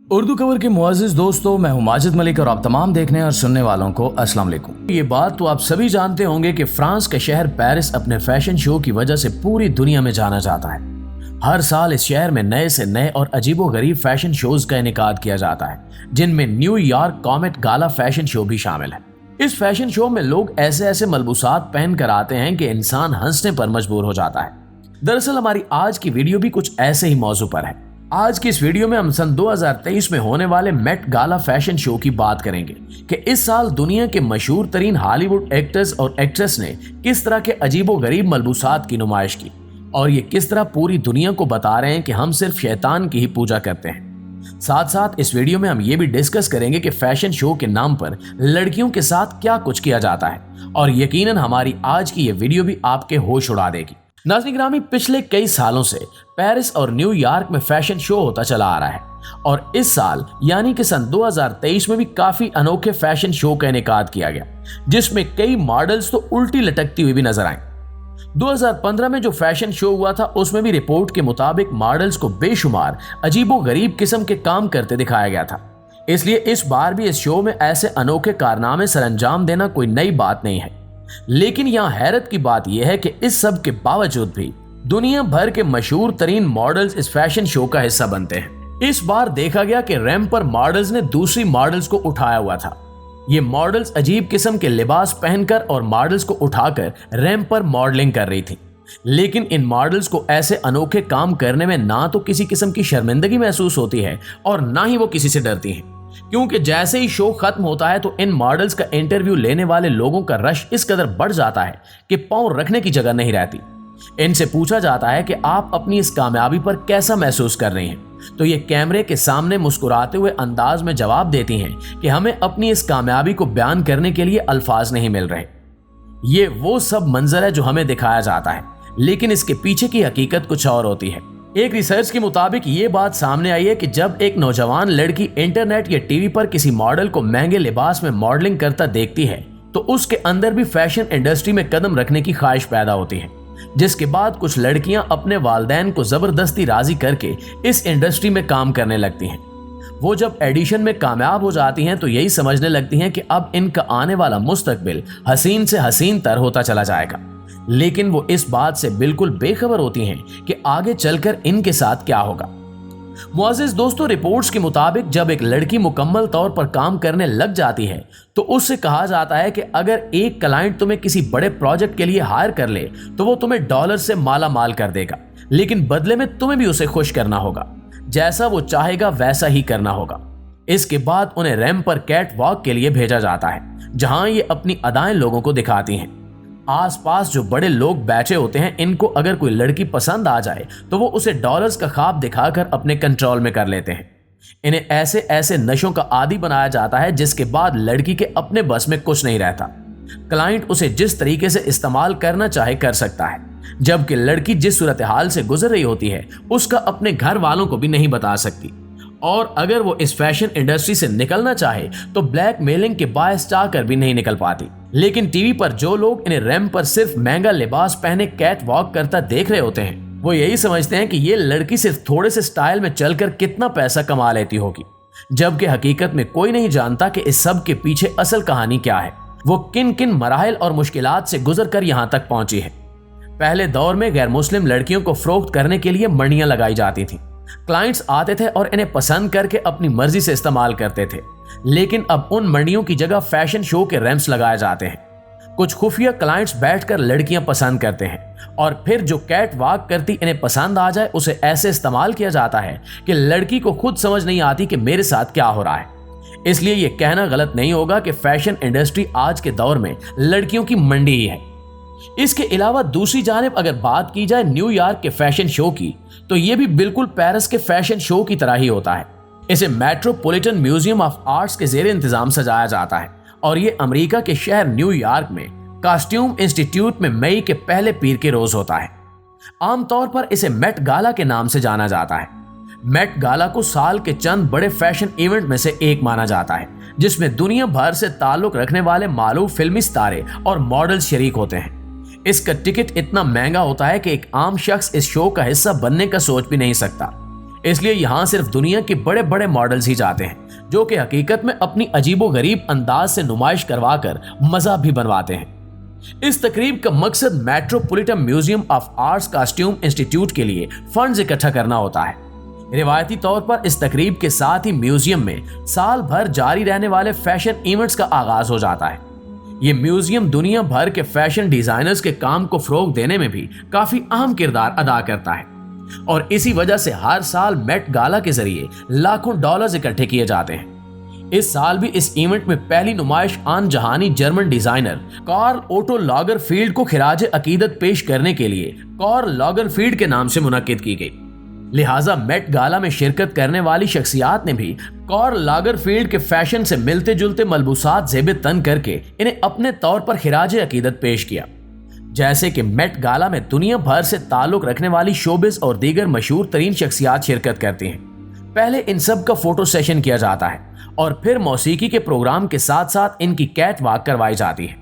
Urdu cover के मुअज़्ज़िज़ दोस्तों, मैं हूं माजिद मलिक और आप तमाम देखने और सुनने वालों को अस्सलाम वालेकुम। ये बात तो आप सभी जानते होंगे कि फ्रांस का शहर पेरिस अपने फैशन शो की वजह से पूरी दुनिया में जाना जाता है। हर साल इस शहर में नए से नए और अजीबोगरीब फैशन शोज का इनेकाद किया जाता है, जिनमें न्यूयॉर्क कॉमेट गाला फैशन शो भी शामिल है। इस फैशन शो में लोग ऐसे ऐसे मलबूसात पहन कर आते हैं कि इंसान हंसने पर मजबूर हो जाता है। दरअसल हमारी आज की वीडियो भी कुछ ऐसे ही मौजू पर है। आज की इस वीडियो में हम सन 2023 में होने वाले मेट गाला फैशन शो की बात करेंगे कि इस साल दुनिया के मशहूर तरीन हॉलीवुड एक्टर्स और एक्ट्रेस ने किस तरह के अजीबोगरीब मलबूसात की नुमाइश की और ये किस तरह पूरी दुनिया को बता रहे हैं कि हम सिर्फ शैतान की ही पूजा करते हैं। साथ साथ इस वीडियो में हम ये भी डिस्कस करेंगे कि फैशन शो के नाम पर लड़कियों के साथ क्या कुछ किया जाता है और यकीनन हमारी आज की ये वीडियो भी आपके होश उड़ा देगी। नाज़रीन गिरामी, पिछले कई सालों से पेरिस और न्यूयॉर्क में फैशन शो होता चला आ रहा है और इस साल यानी कि सन 2023 में भी काफी अनोखे फैशन शो का इनेकाद किया गया, जिसमें कई मॉडल्स तो उल्टी लटकती हुई भी नजर आई। 2015 में जो फैशन शो हुआ था उसमें भी रिपोर्ट के मुताबिक मॉडल्स को बेशुमार अजीबोगरीब किस्म के काम करते दिखाया गया था। इसलिए इस बार भी इस शो में ऐसे अनोखे कारनामे सरंजाम देना कोई नई बात नहीं है। लेकिन यहाँ हैरत की बात यह है कि इस सब के बावजूद भी दुनिया भर के मशहूर तरीन मॉडल्स इस फैशन शो का हिस्सा बनते हैं। इस बार देखा गया कि रैंप पर मॉडल्स ने दूसरी मॉडल्स को उठाया हुआ था। ये मॉडल्स अजीब किस्म के लिबास पहनकर और मॉडल्स को उठाकर रैंप पर मॉडलिंग कर रही थी। लेकिन इन मॉडल्स को ऐसे अनोखे काम करने में ना तो किसी किस्म की शर्मिंदगी महसूस होती है और ना ही वो किसी से डरती हैं, क्योंकि जैसे ही शो खत्म होता है तो इन मॉडल्स का इंटरव्यू लेने वाले लोगों का रश इस कदर बढ़ जाता है कि पांव रखने की जगह नहीं रहती। इनसे पूछा जाता है कि आप अपनी इस कामयाबी पर कैसा महसूस कर रही हैं, तो ये कैमरे के सामने मुस्कुराते हुए अंदाज में जवाब देती हैं कि हमें अपनी इस कामयाबी को बयान करने के लिए अल्फाज नहीं मिल रहे। ये वो सब मंजर है जो हमें दिखाया जाता है, लेकिन इसके पीछे की हकीकत कुछ और होती है। एक रिसर्च के मुताबिक ये बात सामने आई है कि जब एक नौजवान लड़की इंटरनेट या टीवी पर किसी मॉडल को महंगे लिबास में मॉडलिंग करता देखती है तो उसके अंदर भी फैशन इंडस्ट्री में कदम रखने की ख्वाहिश पैदा होती है, जिसके बाद कुछ लड़कियां अपने वालिदैन को जबरदस्ती राजी करके इस इंडस्ट्री में काम करने लगती हैं। वो जब एडिशन में कामयाब हो जाती हैं तो यही समझने लगती हैं कि अब इनका आने वाला मुस्तकबिल हसीन से हसीन तर होता चला जाएगा, लेकिन वो इस बात से बिल्कुल बेखबर होती हैं कि आगे चलकर इनके साथ क्या होगा। मुअज़्ज़िज़ दोस्तों, रिपोर्ट्स के मुताबिक जब एक लड़की मुकम्मल तौर पर काम करने लग जाती है तो उससे कहा जाता है कि अगर एक क्लाइंट तुम्हें किसी बड़े प्रोजेक्ट के लिए हायर कर ले तो वो तुम्हें डॉलर से माला माल कर देगा, लेकिन बदले में तुम्हें भी उसे खुश करना होगा। जैसा वो चाहेगा वैसा ही करना होगा। इसके बाद उन्हें रैंप पर कैट वॉक के लिए भेजा जाता है, जहां ये अपनी अदाएं लोगों को दिखाती हैं। आसपास जो बड़े लोग बैठे होते हैं, इनको अगर कोई लड़की पसंद आ जाए तो वो उसे डॉलर्स का ख्वाब दिखाकर अपने कंट्रोल में कर लेते हैं। इन्हें ऐसे ऐसे नशों का आदी बनाया जाता है जिसके बाद लड़की के अपने बस में कुछ नहीं रहता। क्लाइंट उसे जिस तरीके से इस्तेमाल करना चाहे कर सकता है, जबकि लड़की जिस सूरत हाल से गुजर रही होती है उसका अपने घर वालों को भी नहीं बता सकती। और अगर वो इस फैशन इंडस्ट्री से निकलना चाहे तो ब्लैकमेलिंग के बायस चाहकर भी नहीं निकल पाती। लेकिन टीवी पर जो लोग इन्हें रैंप पर सिर्फ महंगा लिबास पहने कैट वॉक करता देख रहे होते हैं, वो यही समझते हैं कि ये लड़की सिर्फ थोड़े से स्टाइल में चलकर कितना पैसा कमा लेती होगी, जबकि हकीकत में कोई नहीं जानता कि इस सब के पीछे असल कहानी क्या है, वो किन किन मराहिल और मुश्किलात से गुजर कर यहाँ तक पहुंची है। पहले दौर में गैर मुस्लिम लड़कियों को फरोख्त करने के लिए मणियां लगाई जाती थी। क्लाइंट्स आते थे और इन्हें पसंद करके अपनी मर्जी से इस्तेमाल करते थे, लेकिन अब उन मंडियों की जगह फैशन शो के रैंप्स लगाए जाते हैं। कुछ खुफिया क्लाइंट्स बैठकर लड़कियां पसंद करते हैं और फिर जो कैट वॉक करती इन्हें पसंद आ जाए उसे ऐसे इस्तेमाल किया जाता है कि लड़की को खुद समझ नहीं आती कि मेरे साथ क्या हो रहा है। इसलिए यह कहना गलत नहीं होगा कि फैशन इंडस्ट्री आज के दौर में लड़कियों की मंडी ही है। इसके अलावा दूसरी जानिब अगर बात की जाए न्यूयॉर्क के फैशन शो की, तो यह भी बिल्कुल पेरिस के फैशन शो की तरह ही होता है। इसे मेट्रोपॉलिटन म्यूजियम ऑफ आर्ट्स के ज़ेरे इंतजाम सजाया जाता है और ये अमेरिका के शहर न्यूयॉर्क में कॉस्ट्यूम इंस्टीट्यूट में मई के पहले पीर के रोज होता है। आमतौर पर इसे मेट गाला के नाम से जाना जाता है। मेट गाला को साल के चंद बड़े फैशन इवेंट में से एक माना जाता है, जिसमें दुनिया भर से ताल्लुक रखने वाले मारूफ फिल्मी सितारे और मॉडल शरीक होते हैं। इसका टिकट इतना महंगा होता है कि एक आम शख्स इस शो का हिस्सा बनने का सोच भी नहीं सकता। इसलिए यहाँ सिर्फ दुनिया के बड़े बड़े मॉडल्स ही जाते हैं, जो कि हकीकत में अपनी अजीबोगरीब अंदाज से नुमाइश करवाकर मजा भी बनवाते हैं। इस तकरीब का मकसद metropolitan museum of arts costume institute के लिए फंड्स इकट्ठा करना होता है। रिवायती तौर पर इस तकरीब के साथ ही म्यूजियम में साल भर जारी रहने वाले फैशन इवेंट्स का आगाज हो जाता है। ये म्यूजियम दुनिया भर के फैशन डिजाइनर्स के काम को फरोग देने में भी काफी अहम किरदार अदा करता है और इसी वजह से हर साल मेट गाला के जरिए लाखों डॉलर्स इकट्ठे किए जाते हैं। इस साल भी इस इवेंट में पहली नुमाइश आन जहानी जर्मन डिजाइनर कार्ल ओटो लागरफील्ड को खिराज अकीदत पेश करने के लिए कार्ल लागरफील्ड के नाम से मुनक्किद की गई। लिहाजा मेट गाला में शिरकत करने वाली शख्सियात ने भी कार्ल लागरफील्ड के फैशन से मिलते जुलते मलबूसात ज़ेबे तन करके इन्हें अपने तौर पर खिराज अकीदत पेश किया। जैसे कि मेट गाला में दुनिया भर से ताल्लुक रखने वाली शोबिस और दीगर मशहूर तरीन शख्सियात शिरकत करती हैं। पहले इन सब का फोटो सेशन किया जाता है और फिर मौसीकी के प्रोग्राम के साथ साथ इनकी कैट वॉक करवाई जाती है।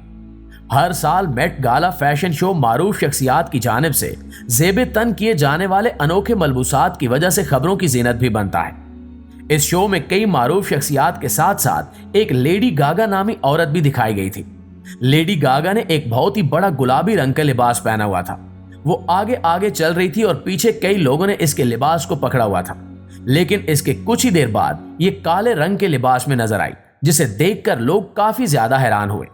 हर साल मेट गाला फैशन शो मारूफ शख्सियात की जानिब से ज़ेबे तन किए जाने वाले अनोखे मलबूसात की वजह से खबरों की जीनत भी बनता है। इस शो में कई मारूफ शख्सियात के साथ साथ एक लेडी गागा नामी औरत भी दिखाई गई थी। लेडी गागा ने एक बहुत ही बड़ा गुलाबी रंग का लिबास पहना हुआ था। वो आगे आगे चल रही थी और पीछे कई लोगों ने इसके लिबास को पकड़ा हुआ था, लेकिन इसके कुछ ही देर बाद ये काले रंग के लिबास में नजर आई, जिसे देखकर लोग काफी ज्यादा हैरान हुए।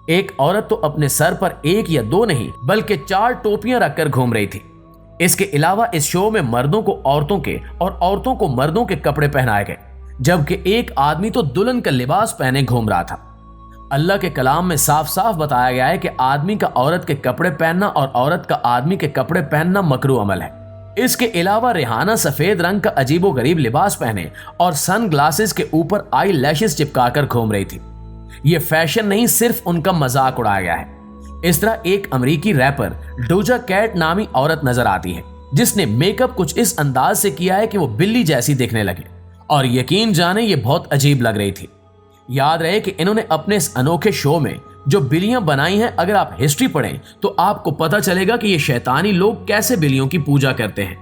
एक औरत तो अपने सर पर एक या दो नहीं बल्कि 4 टोपियां रखकर घूम रही थी। इसके अलावा इस शो में मर्दों को औरतों के और औरतों को मर्दों के कपड़े पहनाए गए, जबकि एक आदमी तो दुल्हन का लिबास पहने घूम रहा था। अल्लाह के कलाम में साफ साफ बताया गया है कि आदमी का औरत के कपड़े पहनना और औरत का आदमी के कपड़े पहनना मकरूह अमल है। इसके अलावा रिहाना सफेद रंग का अजीबोगरीब लिबास पहने और सन ग्लासेस के ऊपर आई लैशेस चिपकाकर घूम रही थी। यह फैशन नहीं, सिर्फ उनका मजाक उड़ाया गया है। इस तरह एक अमेरिकी रैपर डोजा कैट नामी औरत नजर आती है, जिसने मेकअप कुछ इस अंदाज से किया है कि वो बिल्ली जैसी दिखने लगे और यकीन जाने ये बहुत अजीब लग रही थी। याद रहे कि इन्होंने अपने इस अनोखे शो में जो बिल्लियां बनाई हैं, अगर आप हिस्ट्री पढ़ें तो आपको पता चलेगा कि ये शैतानी लोग कैसे बिल्लियों की पूजा करते हैं।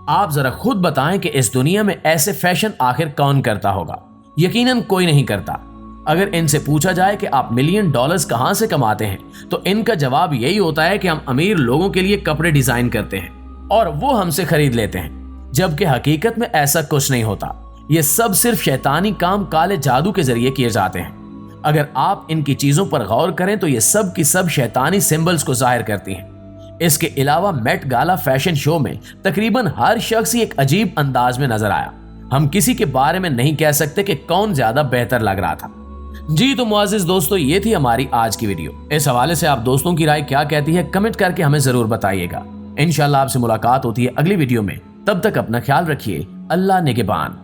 आप जरा खुद बताएं कि इस दुनिया में ऐसे फैशन आखिर कौन करता होगा? यकीनन कोई नहीं करता। अगर इनसे पूछा जाए कि आप $मिलियन कहां से कमाते हैं, तो इनका जवाब यही होता है कि हम अमीर लोगों के लिए कपड़े डिजाइन करते हैं और वो हमसे खरीद लेते हैं, जबकि हकीकत में ऐसा कुछ नहीं होता। ये सब सिर्फ शैतानी काम काले जादू के जरिए किए जाते हैं। अगर आप इनकी चीजों पर गौर करें तो ये सब की सब शैतानी सिंबल्स को जाहिर करती हैं। इसके अलावा मेट गाला फैशन शो में तकरीबन हर शख्स ही एक अजीब अंदाज में नजर आया। हम किसी के बारे में नहीं कह सकते कि कौन ज्यादा बेहतर लग रहा था। जी तो मुआज़िज़ दोस्तों, ये थी हमारी आज की वीडियो। इस हवाले से आप दोस्तों की राय क्या कहती है, कमेंट करके हमें जरूर बताइएगा। इंशाल्लाह आपसे मुलाकात होती है अगली वीडियो में। तब तक अपना ख्याल रखिए। अल्लाह निगहबान।